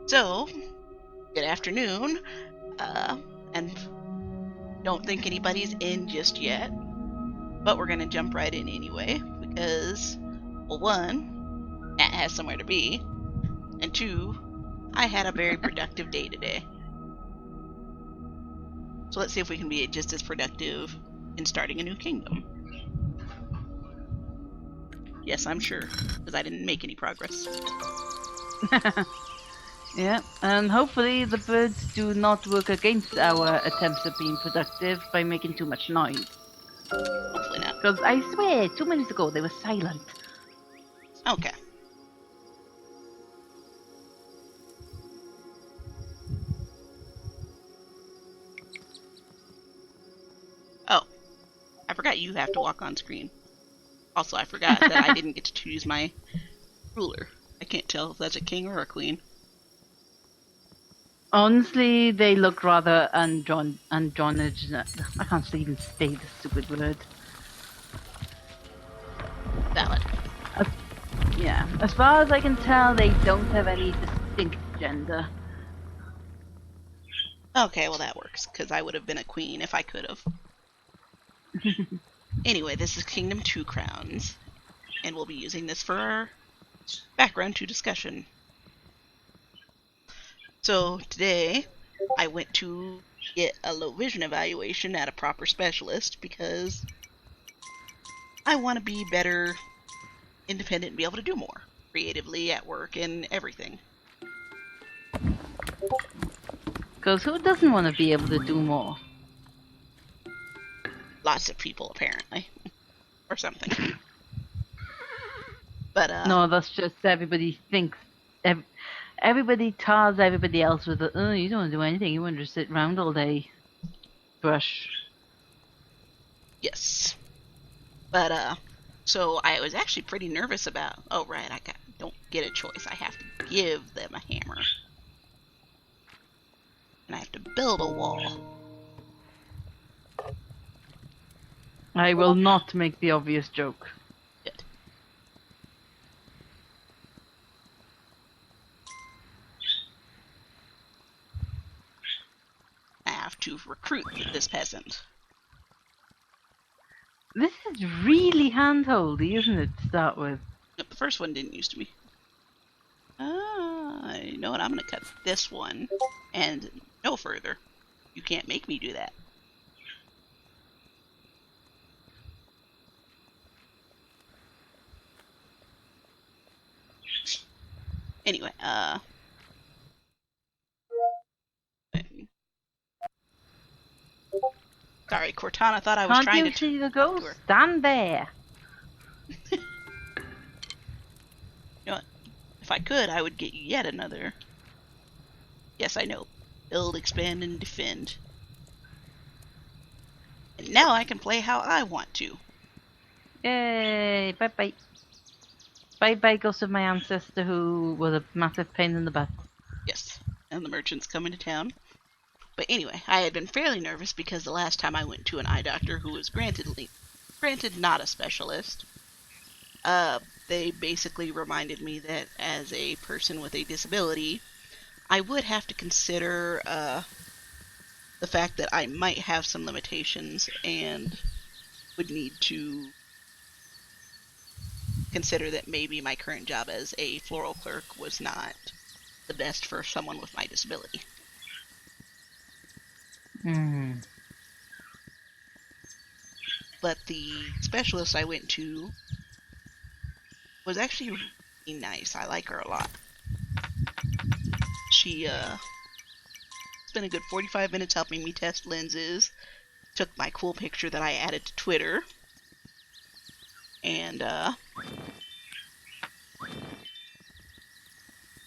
So, good afternoon, and don't think anybody's in just yet, but we're gonna jump right in anyway, because, well, one, Matt has somewhere to be, and two, I had a very productive day today. So let's see if we can be just as productive in starting a new kingdom. Yes, I'm sure, because I didn't make any progress. Yeah, and hopefully the birds do not work against our attempts at being productive by making too much noise. Hopefully not. Because I swear, 2 minutes ago they were silent. Okay. Oh, I forgot you have to walk on screen. Also, I forgot that I didn't get to choose my ruler. I can't tell if that's a king or a queen. Honestly, they look rather androgynous. I can't even say the stupid word. Valid. Yeah, as far as I can tell, they don't have any distinct gender. Okay, well that works, because I would have been a queen if I could have. Anyway, this is Kingdom 2 Crowns, and we'll be using this for our background to discussion. So today, I went to get a low vision evaluation at a proper specialist because I want to be better independent and be able to do more creatively at work and everything. Because who doesn't want to be able to do more? Lots of people, apparently. Or something. But, No, that's just everybody thinks. Everybody tells everybody else with the, oh, you don't want to do anything, you want to just sit around all day. Brush. yes. But, so I was actually pretty nervous about, oh, right, don't get a choice. I have to give them a hammer. And I have to build a wall. I will not make the obvious joke. Good. I have to recruit this peasant. This is really handholdy, isn't it, to start with? Nope, the first one didn't used to be. You know what? I'm going to cut this one and no further. You can't make me do that. Anyway, sorry, Cortana thought I was trying to... Can't you see the ghost? Stand there! You know what? If I could, I would get you yet another... Yes, I know. Build, expand, and defend. And now I can play how I want to. Yay! Bye-bye. Bye-bye, ghost of my ancestor who was a massive pain in the butt. Yes, and the merchant's coming to town. But anyway, I had been fairly nervous because the last time I went to an eye doctor who was granted not a specialist, they basically reminded me that as a person with a disability, I would have to consider the fact that I might have some limitations and would need to consider that maybe my current job as a floral clerk was not the best for someone with my disability. But the specialist I went to was actually really nice. I like her a lot. She spent a good 45 minutes helping me test lenses, took my cool picture that I added to Twitter, and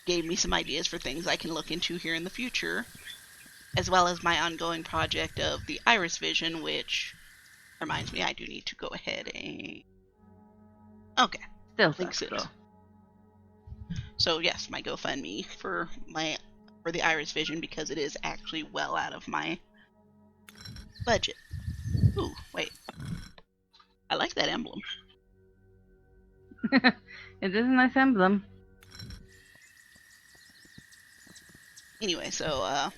gave me some ideas for things I can look into here in the future, as well as my ongoing project of the iris vision, which reminds me I do need to go ahead and... Okay. Still Link sucks, soon. So yes, my GoFundMe for the iris vision, because it is actually well out of my budget. Ooh, wait. I like that emblem. It is a nice emblem. Anyway, so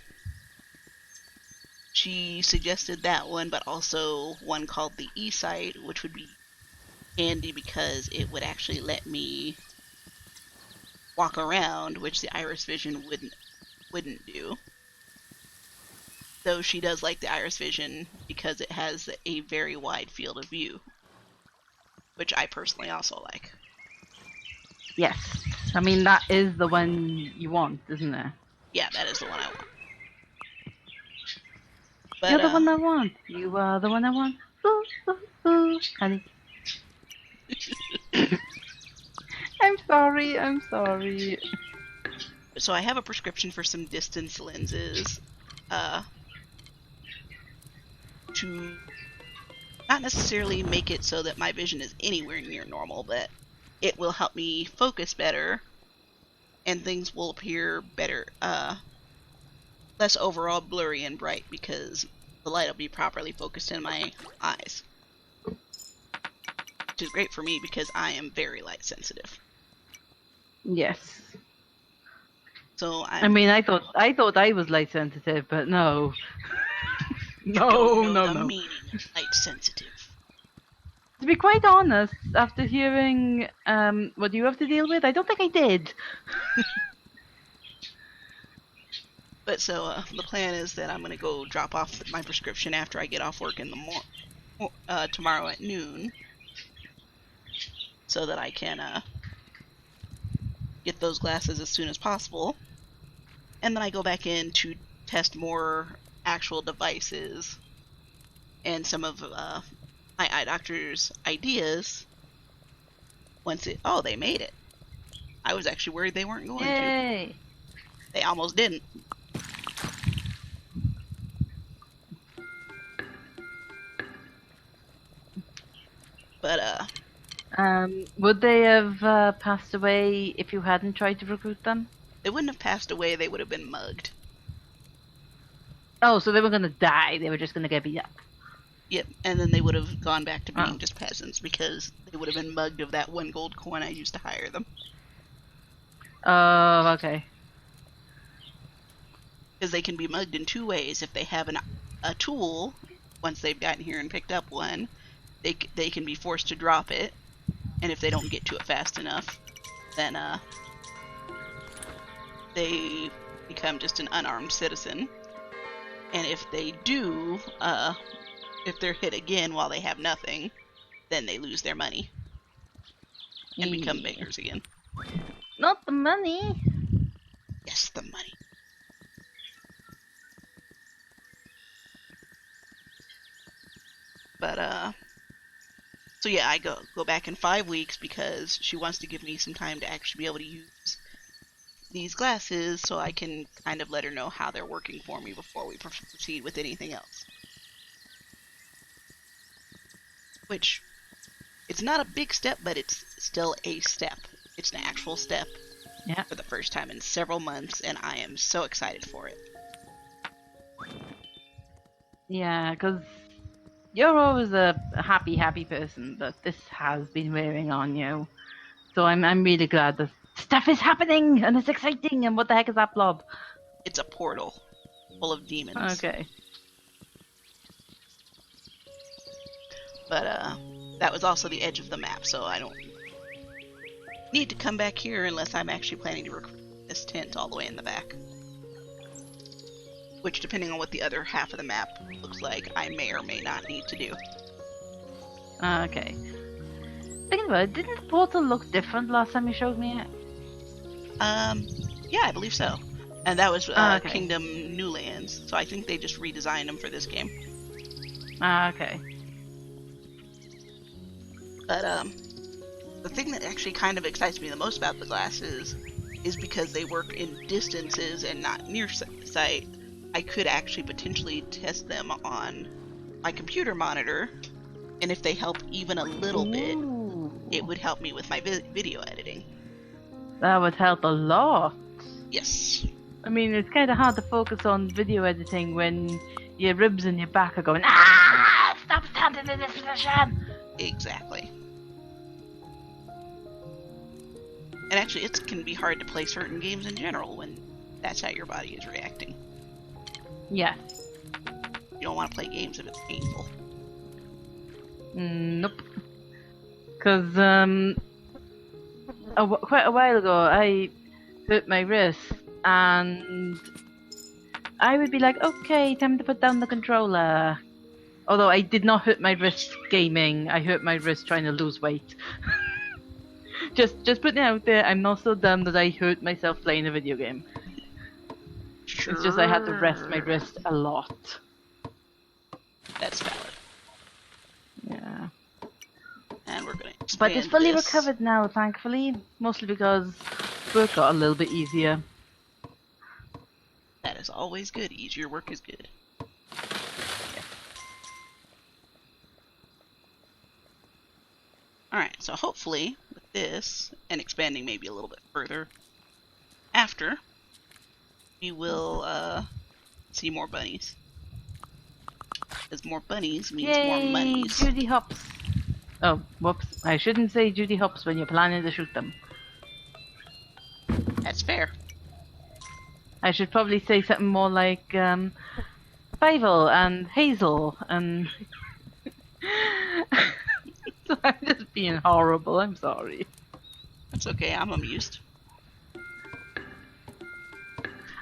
she suggested that one, but also one called the eSight, which would be handy because it would actually let me walk around, which the Iris Vision wouldn't do. Though she does like the Iris Vision because it has a very wide field of view, which I personally also like. Yes. I mean, that is the one you want, isn't it? Yeah, that is the one I want. But, You're the one I want. You are the one I want. Ooh, ooh, ooh, honey. I'm sorry. I'm sorry. So I have a prescription for some distance lenses to not necessarily make it so that my vision is anywhere near normal, but it will help me focus better and things will appear better, less overall blurry and bright because the light will be properly focused in my eyes. Which is great for me because I am very light sensitive. Yes. So I mean, I thought I was light sensitive, but no. don't know the meaning of light sensitive. To be quite honest, after hearing what you have to deal with, I don't think I did. But so the plan is that I'm going to go drop off my prescription after I get off work in the tomorrow at noon, so that I can get those glasses as soon as possible. And then I go back in to test more actual devices and some of my eye doctor's ideas. They made it. I was actually worried they weren't going Yay. to. They almost didn't. But would they have passed away if you hadn't tried to recruit them? they wouldn't have passed away. They would have been mugged. Oh, so they were gonna die. They were just gonna get beat up. Yep, and then they would have gone back to being just peasants because they would have been mugged of that 1 gold coin I used to hire them. Oh, okay. Because they can be mugged in 2 ways. If they have a tool, once they've gotten here and picked up one, they can be forced to drop it, and if they don't get to it fast enough, then they become just an unarmed citizen. And if they do, if they're hit again while they have nothing, then they lose their money and become beggars again. Not the money. Yes, the money. But so yeah, I go back in 5 weeks because she wants to give me some time to actually be able to use these glasses so I can kind of let her know how they're working for me before we proceed with anything else. Which, it's not a big step, but it's still a step. It's an actual step. Yeah. For the first time in several months, and I am so excited for it. Yeah, because you're always a happy person, but this has been wearing on you. So I'm really glad that stuff is happening and it's exciting. And what the heck is that blob? It's a portal full of demons. Okay. But that was also the edge of the map, so I don't need to come back here unless I'm actually planning to recruit this tent all the way in the back. Which, depending on what the other half of the map looks like, I may or may not need to do. Okay. Thinking about it, didn't the portal look different last time you showed me it? Yeah, I believe so. And that was Okay. Kingdom Newlands, so I think they just redesigned them for this game. Okay. But the thing that actually kind of excites me the most about the glasses is because they work in distances and not near sight. I could actually potentially test them on my computer monitor, and if they help even a little bit, it would help me with my video editing. That would help a lot. Yes. I mean, it's kind of hard to focus on video editing when your ribs and your back are going, ah, stop standing in this position. Exactly. And actually, it can be hard to play certain games in general when that's how your body is reacting. Yeah. You don't want to play games if it's painful. Nope. Because quite a while ago, I hurt my wrist, and I would be like, okay, time to put down the controller. Although I did not hurt my wrist gaming, I hurt my wrist trying to lose weight. just putting it out there, I'm not so dumb that I hurt myself playing a video game. Sure. It's just I had to rest my wrist a lot. That's valid. Yeah. And we're going to expand But it's fully this. recovered now, thankfully. Mostly because work got a little bit easier. That is always good. Easier work is good. Alright, so hopefully with this, and expanding maybe a little bit further after, we will see more bunnies. Because more bunnies means Yay, more monies. Judy Hops. Oh, whoops. I shouldn't say Judy Hops when you're planning to shoot them. That's fair. I should probably say something more like, Fievel and Hazel and... So I'm just being horrible, I'm sorry. That's okay, I'm amused.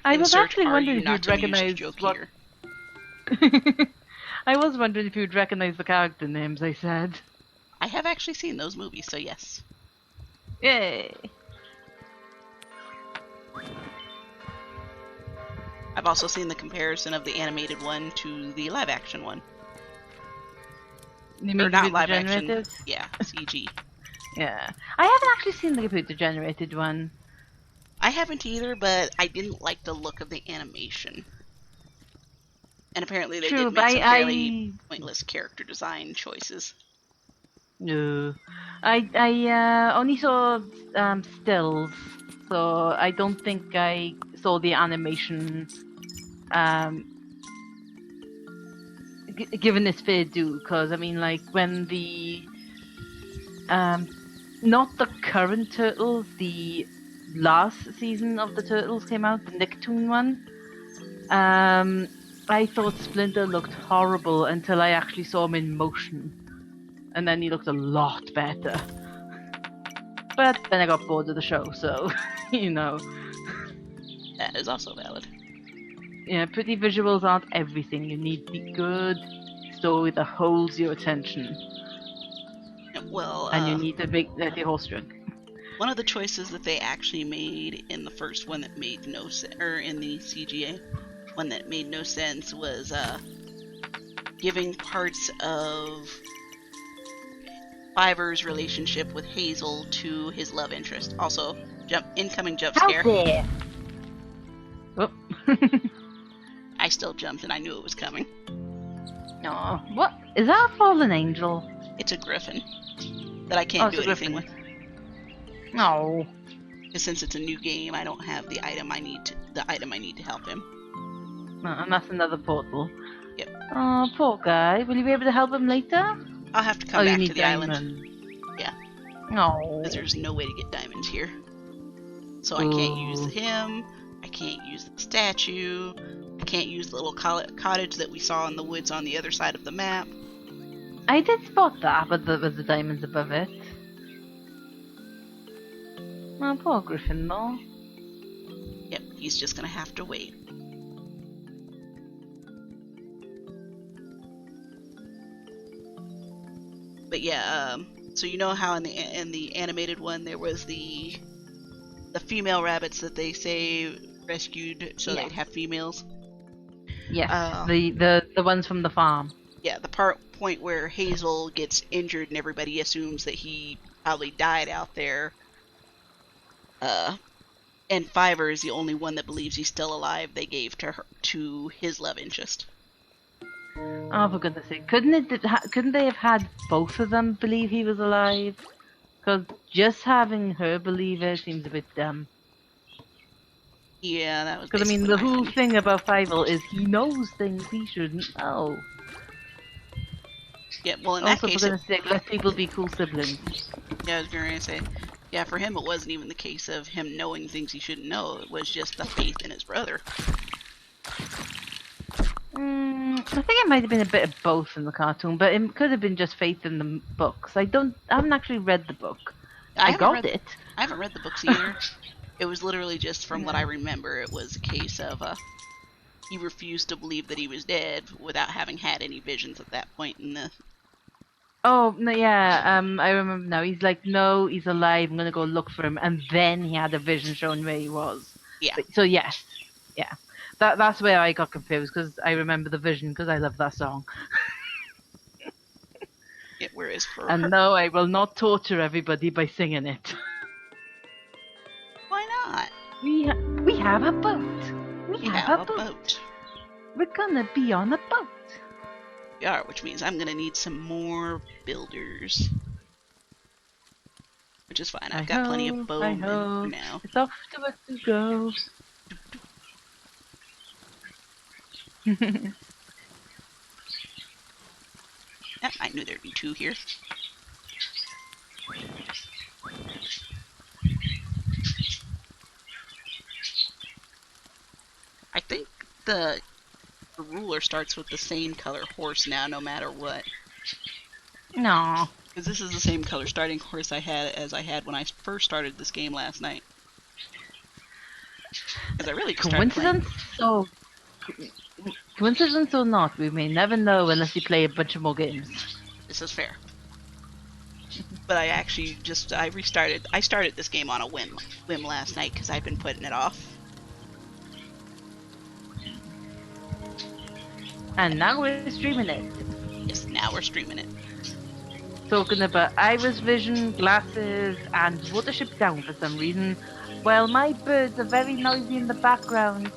I was Insert actually "Are wondering you if not you'd amused" recognize joke what... here. I was wondering if you'd recognize the character names I said. I have actually seen those movies, so yes. Yay! I've also seen the comparison of the animated one to the live action one. You Or mean not computer live action. generated? Yeah, CG. Yeah. I haven't actually seen the computer generated one. I haven't either, but I didn't like the look of the animation. And apparently they True, did but make some I fairly pointless character design choices. No. I only saw stills, so I don't think I saw the animation given its fair due, because I mean, like, when the not the current Turtles, the last season of the Turtles came out, the Nicktoon one, I thought Splinter looked horrible until I actually saw him in motion, and then he looked a lot better. But then I got bored of the show, so you know. That is also valid. Yeah, pretty visuals aren't everything. You need the good story that holds your attention. Well, And you need the big dirty horse drink. one of the choices that they actually made in the first one that made no sense, or in the CGA one that made no sense, was giving parts of Fiverr's relationship with Hazel to his love interest. Also, incoming jump scare. dare! Oh. I still jumped and I knew it was coming. Aw, what? Is that a fallen angel? It's a griffin that I can't do it's a anything griffin. with. No. Because since it's a new game, I don't have the item I need to help him. And that's another portal. Yep. Oh, poor guy. Will you be able to help him later? I'll have to come back you to need the island. diamond. Yeah. No. Because there's no way to get diamonds here. So I can't use him, I can't use the statue, I can't use the little cottage that we saw in the woods on the other side of the map. I did spot that with the diamonds above it. Oh, poor Griffin, though. Yep, he's just gonna have to wait. But yeah, so you know how in the animated one there was the female rabbits that they say rescued so they'd have females? Yes, the ones from the farm. Yeah, the point where Hazel gets injured and everybody assumes that he probably died out there. And Fiverr is the only one that believes he's still alive. They gave to his love interest. Oh, for goodness sake! Couldn't they have had both of them believe he was alive? Because just having her believe it seems a bit dumb. Yeah, that was. Because I mean, the whole thing about Fievel is he knows things he shouldn't know. Yeah, well, in that Also, case, for goodness sake, let people be cool siblings. yeah, I was going to say, Yeah, for him it wasn't even the case of him knowing things he shouldn't know. It was just the faith in his brother. I think it might have been a bit of both in the cartoon, but it could have been just faith in the books. I haven't actually read the book. I got it. I haven't read the books either. It was literally just from what I remember. It was a case of he refused to believe that he was dead without having had any visions at that point in the. Oh no, yeah. I remember now. He's like, no, he's alive. I'm gonna go look for him, and then he had a vision showing where he was. Yeah. So yes, yeah. That's where I got confused because I remember the vision because I love that song. Yeah, whereas for And her, no, I will not torture everybody by singing it. why not? We have a boat. We have a boat. We're gonna be on a boat. We are, which means I'm gonna need some more builders. Which is fine. I've got plenty of bowmen for now. It's off to us to go. Yep, I knew there'd be two here. I think the ruler starts with the same color horse now, no matter what. No. Because this is the same color starting horse I had when I first started this game last night. Because I really just started playing. Coincidence or not, we may never know unless you play a bunch of more games. This is fair. But I actually I started this game on a whim last night because I've been putting it off. And now we're streaming it. Yes, now we're streaming it. Talking about iris vision, glasses, and Watership Down for some reason. Well, my birds are very noisy in the background.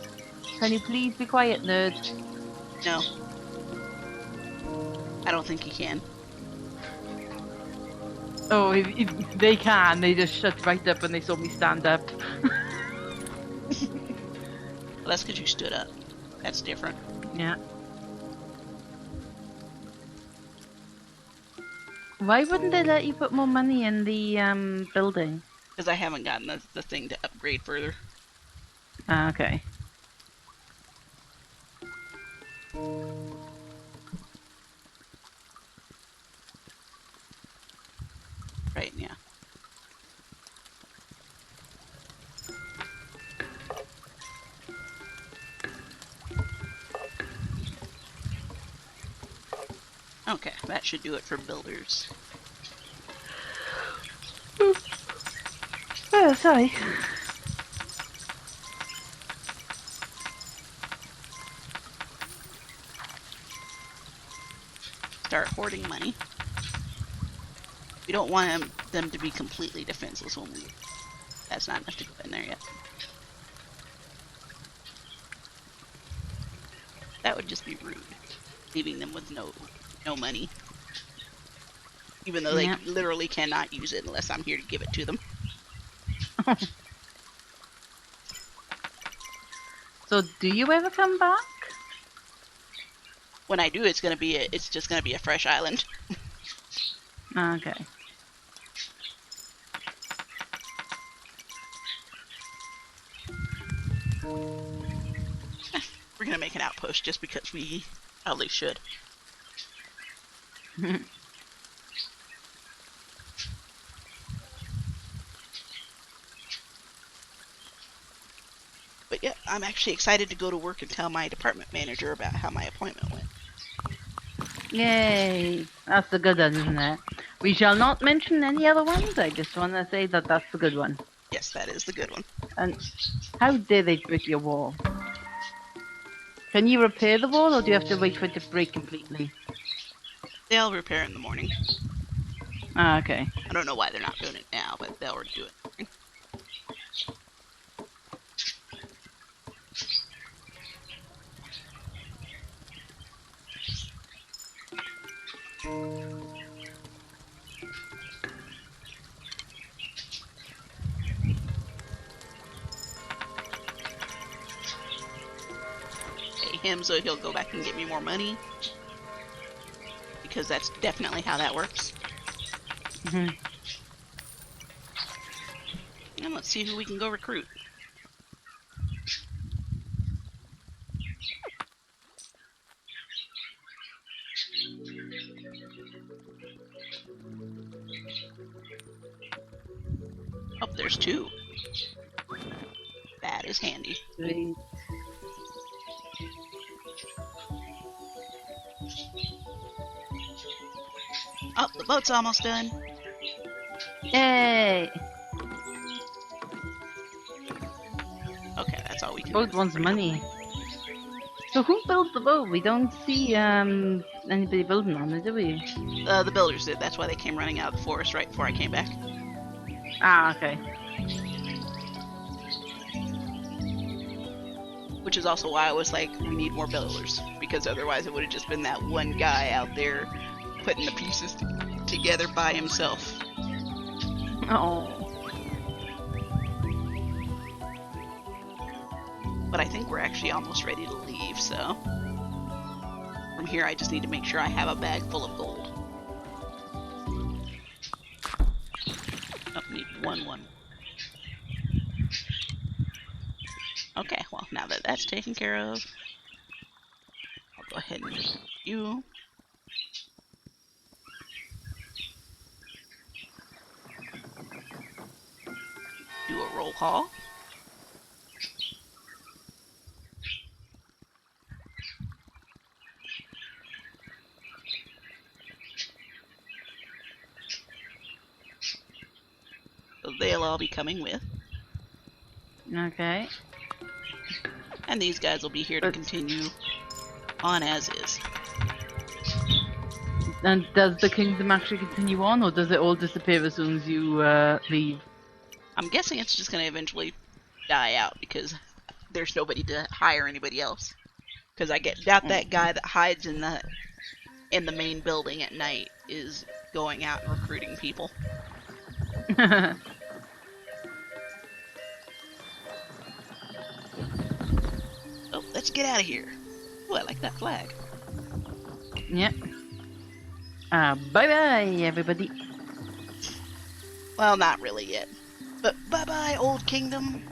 Can you please be quiet, nerd? No. I don't think you can. Oh, if they can, they just shut right up when they saw me stand up. Well, that's because you stood up. That's different. Yeah. Why wouldn't they let you put more money in the building? Because I haven't gotten the thing to upgrade further. Ah, okay. Right, yeah. Okay, that should do it for builders. Oh, sorry. Start hoarding money. We don't want them to be completely defenseless when we... That's not enough to go in there yet. That would just be rude. Leaving them with no money. Even though they literally cannot use it unless I'm here to give it to them. So, do you ever come back? When I do, it's just gonna be a fresh island. Okay. We're gonna make an outpost just because we probably should. But yeah, I'm actually excited to go to work and tell my department manager about how my appointment went. Yay! That's the good one, isn't it? We shall not mention any other ones. I just want to say that that's the good one. Yes, that is the good one. And how dare they break your wall? Can you repair the wall, or do you have to wait for it to break completely? They'll repair it in the morning. Ah, okay. I don't know why they're not doing it now, but they'll do it. Pay him so he'll go back and get me more money. Because that's definitely how that works. let's see who we can go recruit. Oh, there's 2. That is handy. Sweet. Oh, the boat's almost done. Yay! Okay, that's all we can Boat do. wants money. So who built the boat? We don't see anybody building on it, do we? The builders did. That's why they came running out of the forest right before I came back. Ah, okay. Which is also why I was like, we need more builders. Because otherwise it would have just been that one guy out there putting the pieces together by himself. Oh. But I think we're actually almost ready to leave, so... From here I just need to make sure I have a bag full of gold. Oh, need one. Okay, well, now that that's taken care of, I'll go ahead and make you. Do a roll call. So they'll all be coming with. Okay. And these guys will be here to continue on as is. And does the kingdom actually continue on, or does it all disappear as soon as you leave? I'm guessing it's just going to eventually die out because there's nobody to hire anybody else. Because I doubt that guy that hides in the main building at night is going out and recruiting people. Oh, let's get out of here. Oh, I like that flag. Yep. Bye-bye, everybody. Well, not really yet. But bye-bye, old kingdom.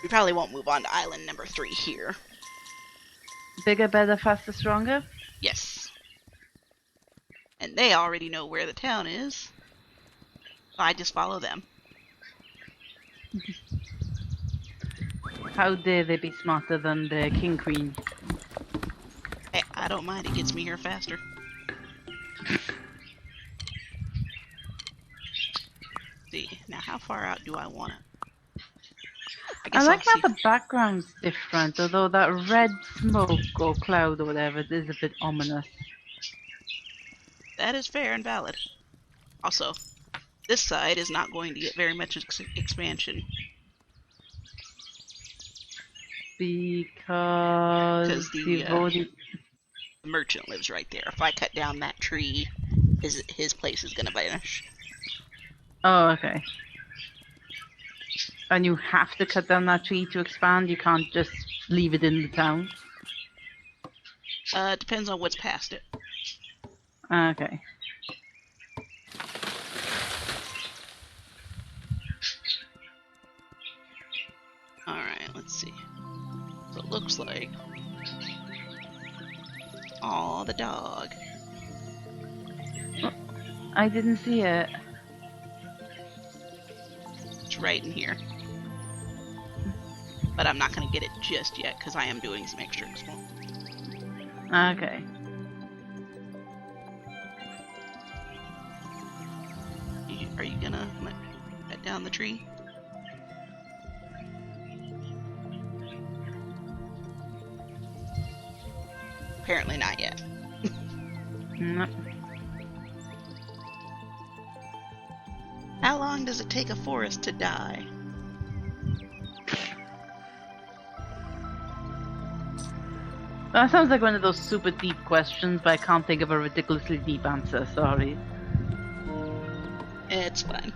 We probably won't move on to island number 3 here. Bigger, better, faster, stronger? Yes. And they already know where the town is. So I just follow them. How dare they be smarter than the king queen? Hey, I don't mind. It gets me here faster. See, now how far out do I want it? I like how the background's different, although that red smoke or cloud or whatever is a bit ominous. That is fair and valid. Also, this side is not going to get very much expansion. Because the merchant lives right there. If I cut down that tree, his place is going to vanish. Oh, okay. And you have to cut down that tree to expand? You can't just leave it in the town? Depends on what's past it. Okay. Alright, let's see. So it looks like... Aw, the dog. Oh, I didn't see it. It's right in here. But I'm not going to get it just yet, because I am doing some extra exploring. Okay. Are you gonna cut down the tree? Apparently not yet. No. How long does it take a forest to die? That sounds like one of those super deep questions, but I can't think of a ridiculously deep answer, sorry. It's fine.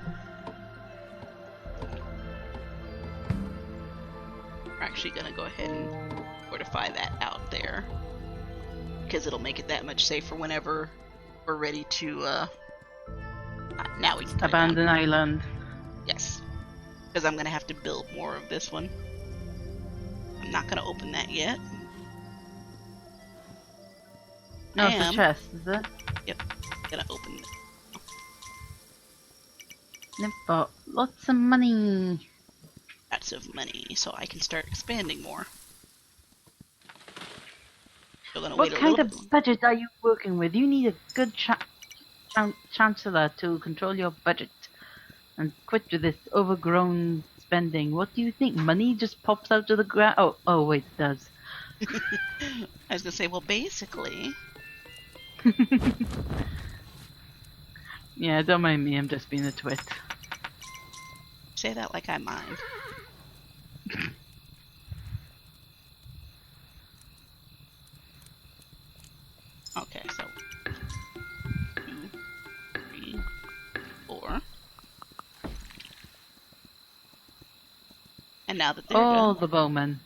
We're actually gonna go ahead and fortify that out there. Because it'll make it that much safer whenever we're ready to, now we can cut it down. Abandon island. Yes. Because I'm going to have to build more of this one. I'm not going to open that yet. No, it's a chest, is it? Yep. Gonna open it. They've got lots of money. Lots of money, so I can start expanding more. Still gonna What wait a kind little of bit longer. budget are you working with? You need a good chancellor to control your budget and quit with this overgrown spending. What do you think? Money just pops out of the ground? Oh, wait, it does. I was gonna say, well, basically, Yeah, don't mind me. I'm just being a twit. say that like I mind. Okay, so 2, 3, 4. And now that they're All done, the bowmen.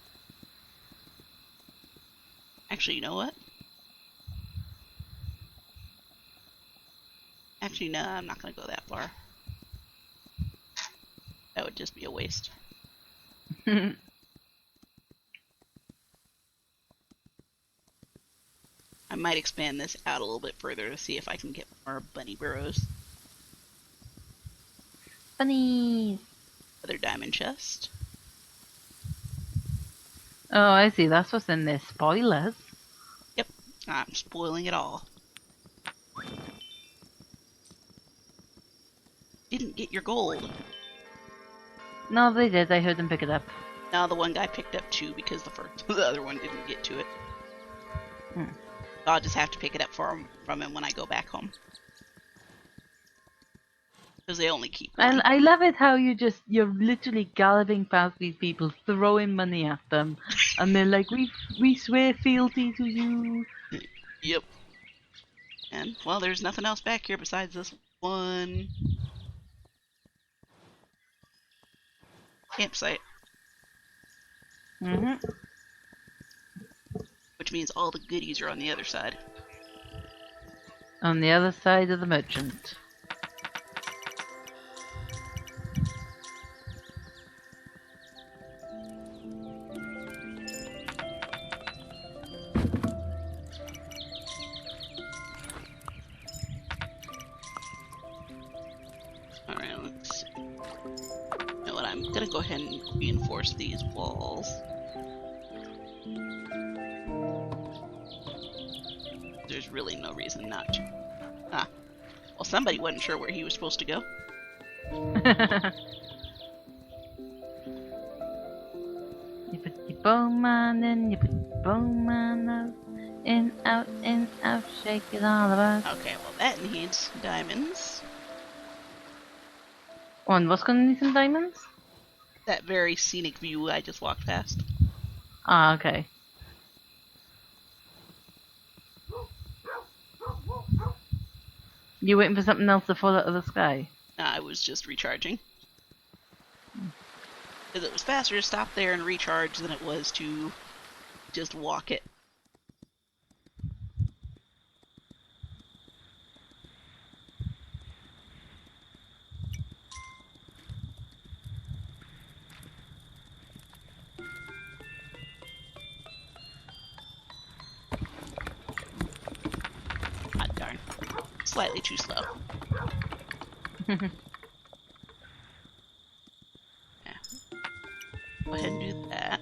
actually, you know what? Actually, no, I'm not gonna go that far. That would just be a waste. I might expand this out a little bit further to see if I can get more bunny burrows. Bunnies. Another diamond chest. Oh, I see. That's what's in there. Spoilers. Yep, I'm spoiling it all. Didn't get your gold. No, they did. I heard them pick it up. Now the one guy picked up 2 because the other one didn't get to it. Hmm. I'll just have to pick it up from him when I go back home. Because they only keep one. I love it how you're literally galloping past these people, throwing money at them, and they're like, we swear fealty to you. Yep. And, well, there's nothing else back here besides this one campsite. Mm-hmm. Which means all the goodies are on the other side. On the other side of the merchant. Alright, let's see. You know what, I'm gonna go ahead and reinforce these walls. There's really no reason not to. Ah. Well, somebody wasn't sure where he was supposed to go. You put your bowman in, you put your bowman out. In, out, shake it all about. Okay, well that needs diamonds. Oh, and what's gonna need some diamonds? That very scenic view I just walked past. Ah, okay. You waiting for something else to fall out of the sky? I was just recharging. Because it was faster to stop there and recharge than it was to just walk it. Ah, darn. Slightly too slow. Yeah. Go ahead and do that.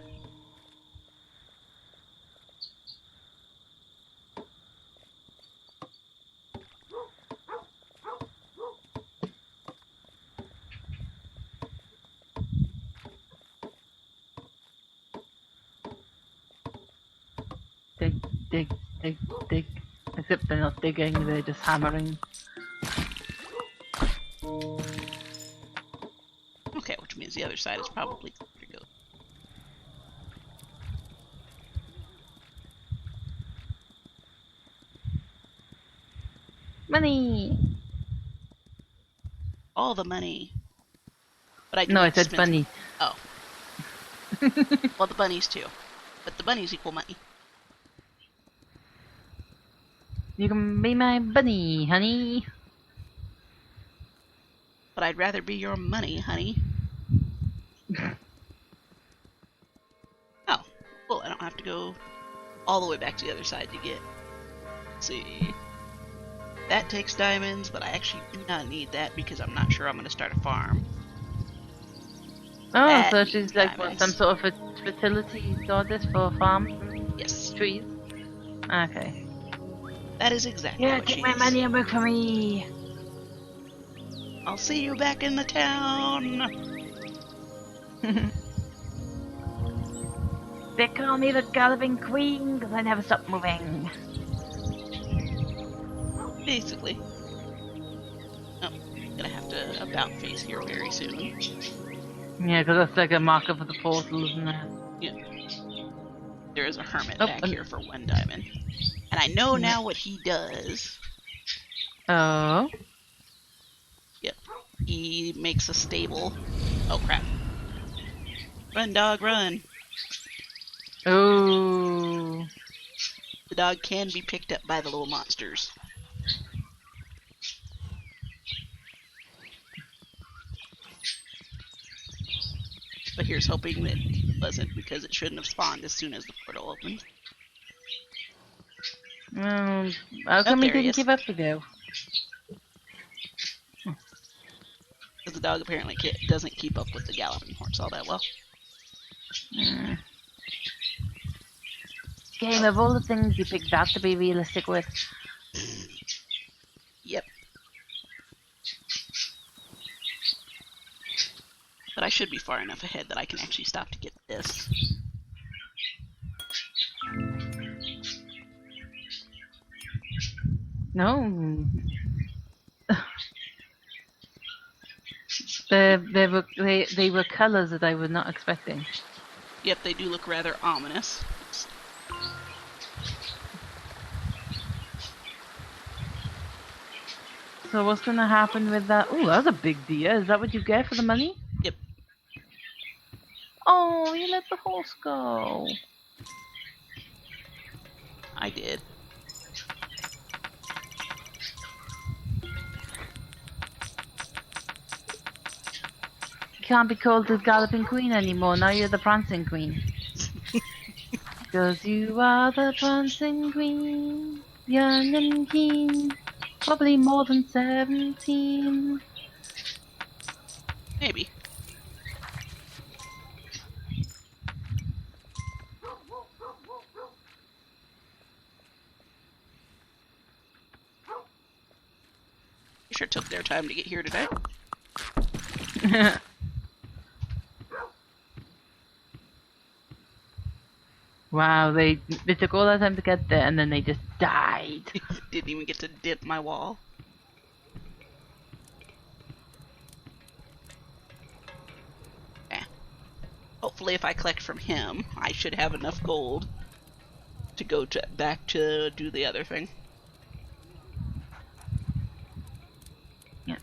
Dig, dig, dig, dig. Except they're not digging, they're just hammering. Okay, which means the other side is probably clear to go. Money! All the money. But I do No, I need to said spend some- bunny. Oh. Well, the bunnies too. But the bunnies equal money. You can be my bunny, honey. But I'd rather be your money, honey. Oh, well, I don't have to go all the way back to the other side to get. Let's see. That takes diamonds, but I actually do not need that because I'm not sure I'm going to start a farm. Oh, That so needs she's like what, some diamonds. sort of fertility goddess for farms and Yes, trees? Okay. that is exactly Yeah, what take she my is. money and work for me. I'll see you back in the town. They call me the Galloping Queen because I never stop moving. Basically. Oh, gonna have to about face here very soon. Yeah, because that's like a marker for the portal, isn't it? Yeah. There is a hermit Oh, back here for 1 diamond. And I know Yeah. now what he does. Oh. Yep. He makes a stable. Oh crap. Run, dog, run. Oh. The dog can be picked up by the little monsters. But here's hoping that it wasn't, because it shouldn't have spawned as soon as the portal opened. How come there he he didn't is. give up the go? Because the dog apparently doesn't keep up with the galloping horse all that well. Game, of all the things you picked that to be realistic with. Yep. But I should be far enough ahead that I can actually stop to get this. No. they were colours that I was not expecting. Yep, they do look rather ominous. So what's gonna happen with that? Oh, that's a big deer. Is that what you get for the money? Yep. Oh, you let the horse go. I did. You can't be called the Galloping Queen anymore. Now you're the Prancing Queen. Because you are the Prancing Queen, young and keen, probably more than 17. Maybe. They sure took their time to get here today. Wow, they took all that time to get there and then they just died. Didn't even get to dip my wall. Eh. Hopefully if I collect from him, I should have enough gold to go back to do the other thing. Yeah.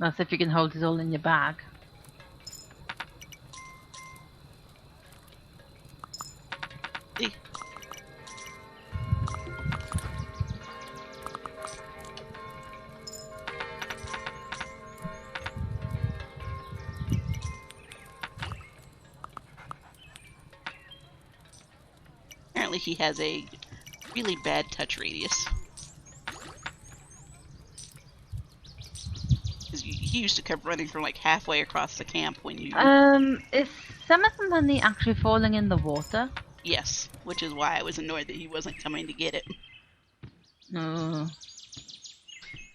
That's if you can hold it all in your bag. See? Apparently he has a really bad touch radius. He used to come running from like halfway across the camp when you... Is some of the money actually falling in the water? Yes, which is why I was annoyed that he wasn't coming to get it. No.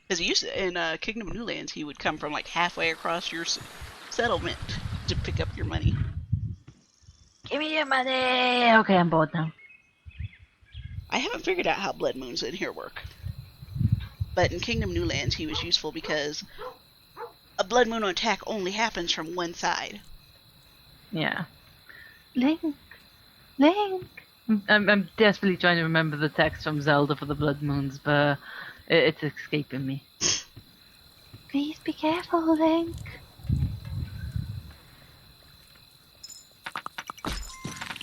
Because he used to, in Kingdom of Newlands, he would come from like halfway across your settlement to pick up your money. Give me your money! Okay, I'm bored now. I haven't figured out how blood moons in here work. But in Kingdom Newlands, he was useful because a blood moon attack only happens from one side. Yeah. Link! Link! I'm desperately trying to remember the text from Zelda for the Blood Moons, but it's escaping me. Please be careful, Link.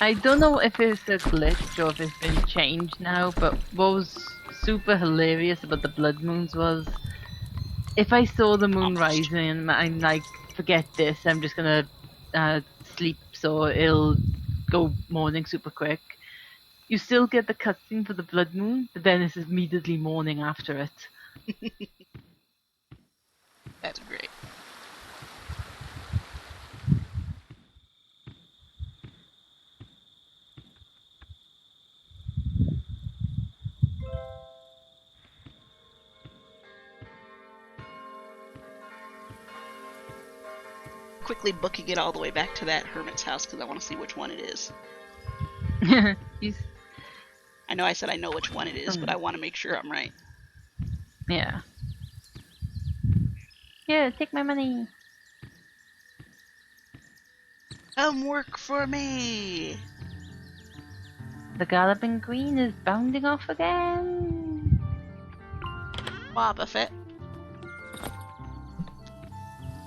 I don't know if it's a glitch or if it's been changed now, but what was super hilarious about the Blood Moons was if I saw the moon rising, I'm like, forget this, I'm just gonna sleep, so it'll go morning super quick. You still get the cutscene for the blood moon, but then it's immediately morning after it. That's great. Quickly booking it all the way back to that hermit's house because I want to see which one it is. You- I know I said I know which one it is, but I want to make sure I'm right. yeah. Yeah, take my money. Come work for me! The galloping queen is bounding off again. Boba Fett.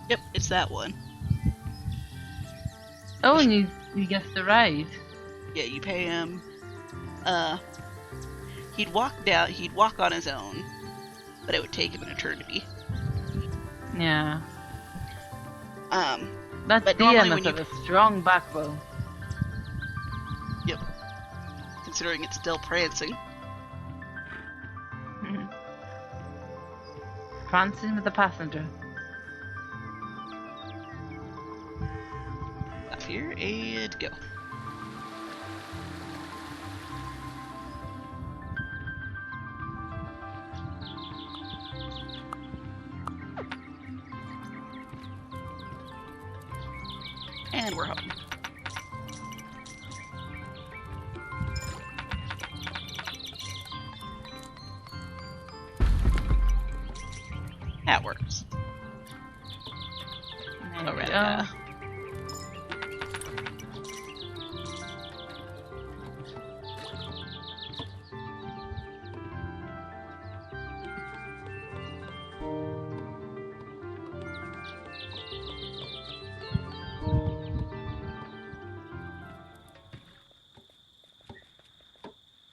Yep, it's that one. Oh, and you guessed the ride. Yeah, you pay him. He'd walk on his own, but it would take him an eternity. Yeah. That but deer normally must when have a strong backbone. Yep. Considering it's still prancing. Prancing with the passenger. Up here and go. And we're home. That works. There we Alright, go.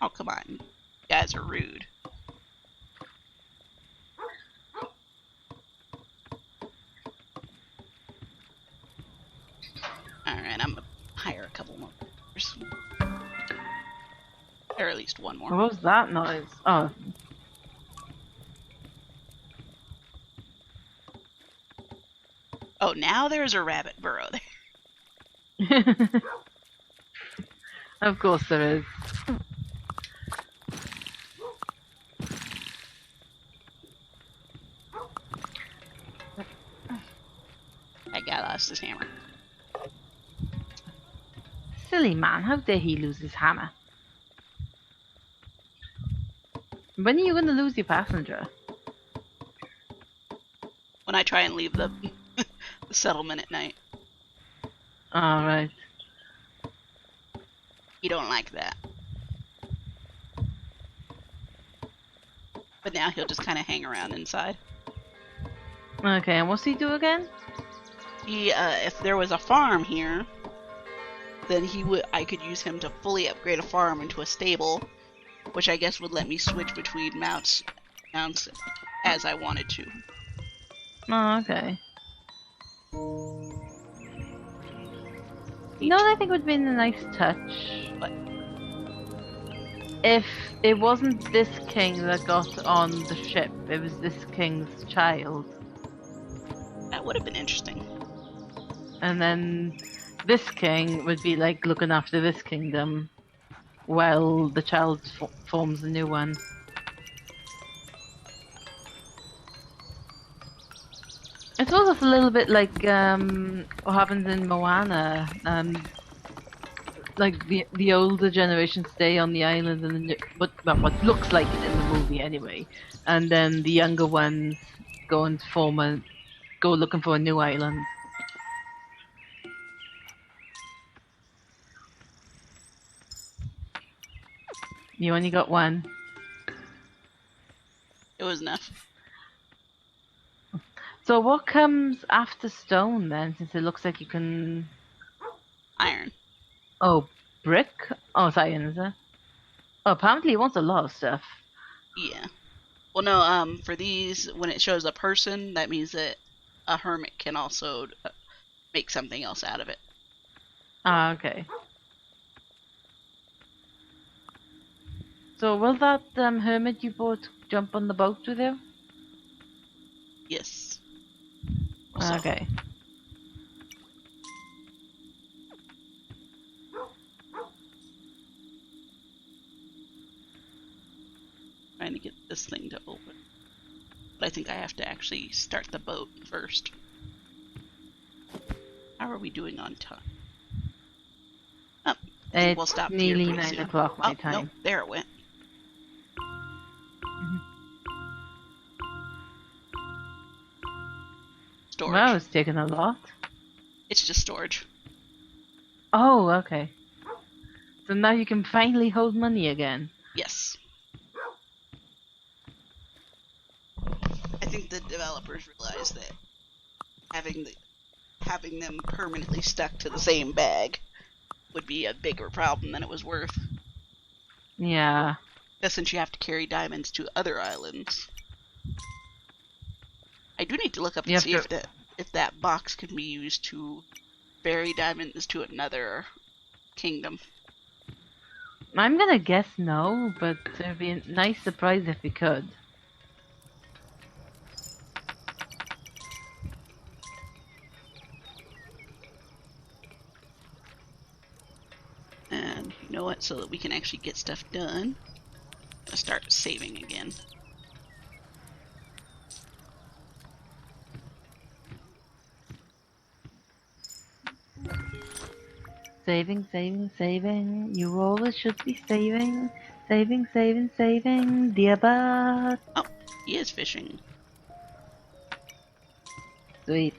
Oh, come on. You guys are rude. Alright, I'm gonna hire a couple more. Or at least one more. What was that noise? Oh. Oh, now there's a rabbit burrow there. Of course there is. That guy lost his hammer. Silly man, how dare he lose his hammer? When are you going to lose your passenger? When I try and leave the, the settlement at night. Alright. You don't like that. But now he'll just kind of hang around inside. Okay, and what's he do again? He, if there was a farm here, then I could use him to fully upgrade a farm into a stable, which I guess would let me switch between mounts as I wanted to. Oh, okay. You know what I think would have been a nice touch? What? If it wasn't this king that got on the ship, it was this king's child. That would have been interesting. And then this king would be like looking after this kingdom while the child forms a new one. It's almost a little bit like what happens in Moana. Like the older generation stay on the island, and what looks like it in the movie anyway, and then the younger ones go and go looking for a new island. You only got one. It was enough. So what comes after stone then, since it looks like you can... Iron. Oh, brick? Oh, it's iron, is it? Oh, apparently it wants a lot of stuff. Yeah. Well, no, for these, when it shows a person, that means that a hermit can also make something else out of it. Ah, okay. So will that hermit you bought jump on the boat with you? Yes. So, Okay. trying to get this thing to open. But I think I have to actually start the boat first. How are we doing on time? Oh, I think we'll It's stop here nearly pretty 9 soon. o'clock my Oh, time. nope, there it went. Storage. Wow, it's taken a lot. It's just storage. Oh, okay. So now you can finally hold money again. Yes. I think the developers realize that having them permanently stuck to the same bag would be a bigger problem than it was worth. Yeah. Just since you have to carry diamonds to other islands. I do need to look up You and have see to... if that box can be used to ferry diamonds to another kingdom. I'm gonna guess no, but it'd be a nice surprise if you could. And you know what? So that we can actually get stuff done, I'll start saving again. Saving, saving, saving. You always should be saving. Saving, saving, saving. Dear bud. Oh, he is fishing. Sweet.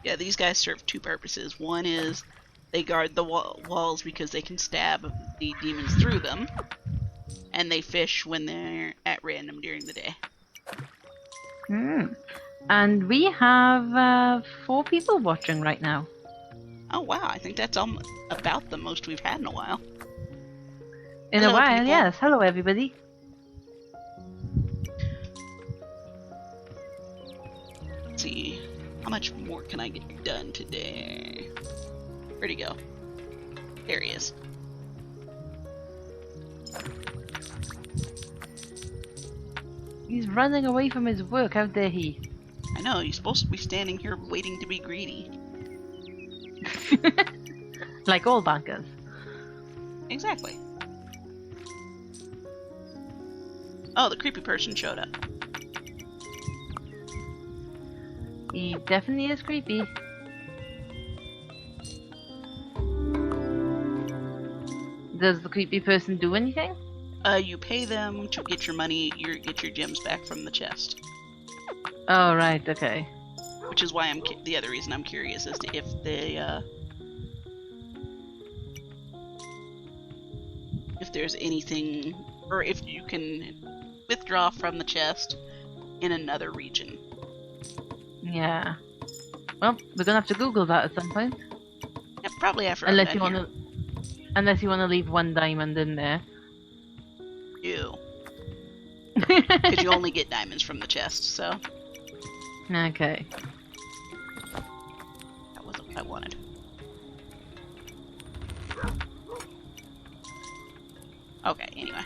Yeah, these guys serve two purposes. One is they guard the walls because they can stab the demons through them, and they fish when they're at random during the day. Hmm. And we have 4 people watching right now. Oh wow, I think that's about the most we've had in a while. In Hello, a while, people. yes. Hello, everybody. Let's see, how much more can I get done today? Where'd he go? There he is. He's running away from his work. How dare he? I know, he's supposed to be standing here waiting to be greedy. Like all bankers. Exactly. Oh, the creepy person showed up. He definitely is creepy. Does the creepy person do anything? You pay them to get your money, get your gems back from the chest. Oh, right, okay. Which is why the other reason I'm curious as to if if there's anything, or if you can withdraw from the chest in another region. Yeah. Well, we're gonna have to Google that at some point. Yeah, probably after Unless I'm you done wanna, unless you wanna leave 1 diamond in there. here. Ew. Because you only get diamonds from the chest, so Okay. that wasn't what I wanted. Okay, anyway.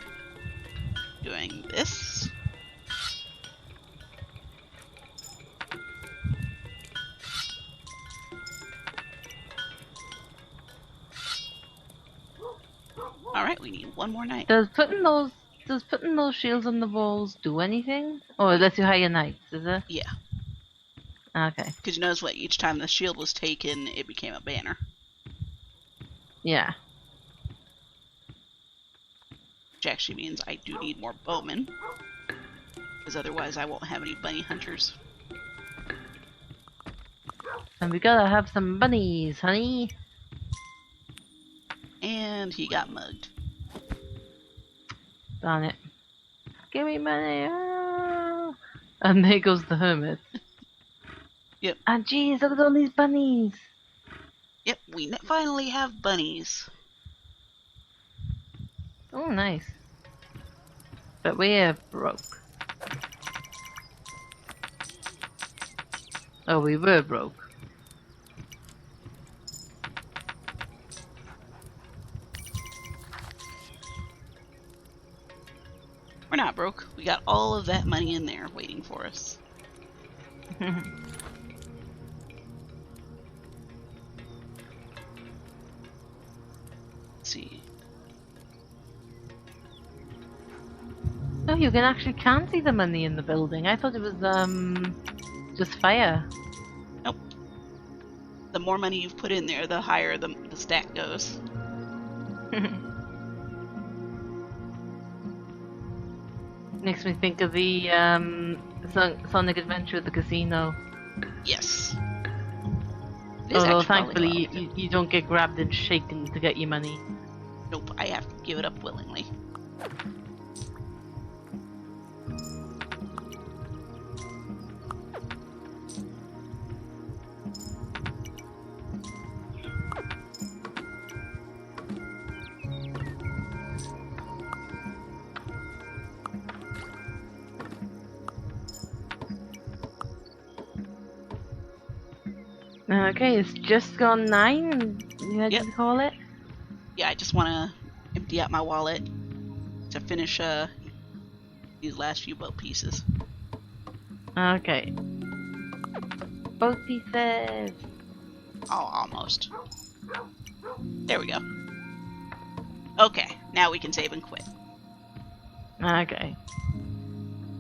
Doing this. Alright, we need one more night. Does putting those shields on the walls do anything? Or unless you hire knights, is it? Yeah. Okay. Because you notice what, each time the shield was taken, it became a banner. Yeah. Which actually means I do need more bowmen. Because otherwise I won't have any bunny hunters. And we gotta have some bunnies, honey. And he got mugged. Darn it. Give me money. Ah. And there goes the hermit. Yep. And geez, look at all these bunnies. Yep, we finally have bunnies. Oh, nice. But we're broke. Oh, we were broke. We're not broke. We got all of that money in there waiting for us. Let's see. Oh, you can see the money in the building. I thought it was just fire. Nope. The more money you've put in there, the higher the stat goes. Makes me think of the Sonic Adventure at the casino. Yes. It is Although actually probably thankfully you don't get grabbed and shaken to get your money. Nope, I have to give it up willingly. Okay, it's just gone 9. You had Yep. to call it. Yeah, I just want to empty out my wallet to finish these last few boat pieces. Okay. Both pieces. Oh, almost. There we go. Okay, now we can save and quit. Okay.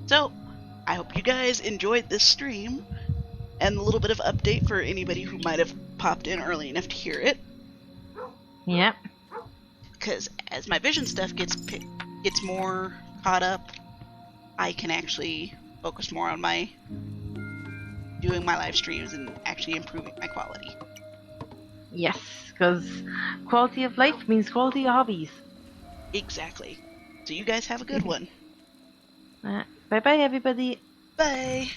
So, I hope you guys enjoyed this stream and a little bit of update for anybody who might have popped in early enough to hear it. Yep. Because as my vision stuff gets more caught up, I can actually focus more on doing my live streams and actually improving my quality. Yes, because quality of life means quality of hobbies. Exactly. So you guys have a good one. Bye bye, everybody. Bye!